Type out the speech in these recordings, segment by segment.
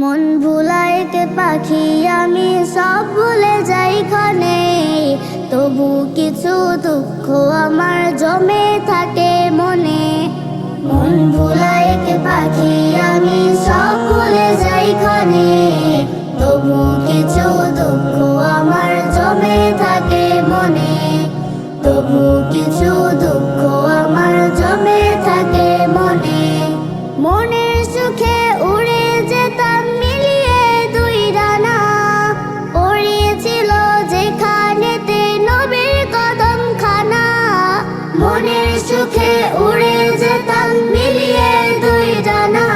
মন ভুলায় কে পাখি আমি সব ভুলে যাই ক্ষণে, তবু কিছু দুঃখ আমার জমে থাকে মনে। মন ভুলায় কে পাখি আমি সব ভুলে যাই ক্ষণে, তবু কিছু দুঃখ আমার জমে থাকে মনে। তবু কিছু দুঃখ আমার জমে থাকে মনে। মনের সুখে উড়ে যেতাম মিলিয়ে দুই ডানা, পড়েছিল যেখানেতে নবীর কদম খানা। মনের সুখে উড়ে যেতাম মিলিয়ে দুই ডানা,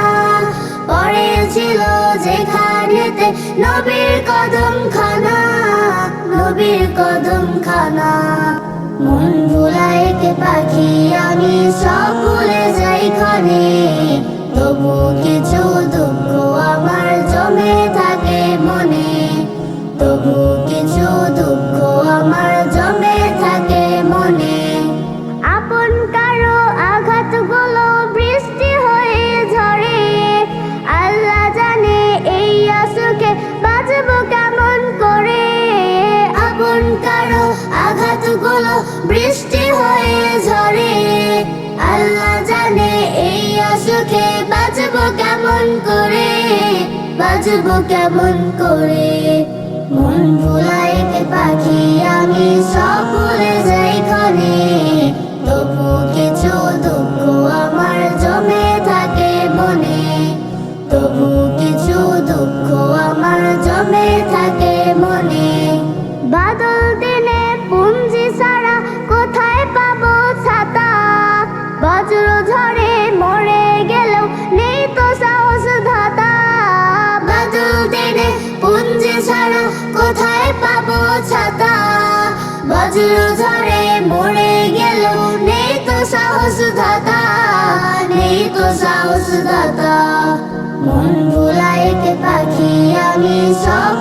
পড়েছিল যেখানেতে নবীর কদম খানা, নবীর কদম খানা। মন ভুলায় কে পাখি আমি সব ভুলে যাই ক্ষণে, তবু কিছু দুঃখ আমার জমে থাকে মনে। তবু কিছু দুঃখ আমার জমে থাকে মনে। আপন কারো আঘাতগুলো বৃষ্টি হয়ে ঝরে, আল্লাহ জানে এই সুখে বাঁচবো কেমন করে। আপন কারো আঘাতগুলো বৃষ্টি হয়ে ঝরে, আল্লাহ জানে এই সুখে বাঁচবো কেমন করে, বাঁচবো কেমন করে। মন ভুলায় কে পাখি আমি সব ভুলে যাই ক্ষণে, তবু কিছু দুঃখ আমার জমে থাকে মনে। তবু কিছু দুঃখ আমার জমে থাকে মনে। বাদল দিনে পুঞ্জি ছাড়া কোথায় পাবো ছাতা, বজ্র ঝড়ে মরে গেলেও নেই তো সাহস ধাতা। বাদল দিনে পুঞ্জি ছাড়া কোথায় পাবো ছাতা, বজ্র ঝড়ে মরে গেলেও নেই তো সাহস ধাতা, নেই তো সাহস ধাতা। মন ভুলায় কে পাখি আমি সব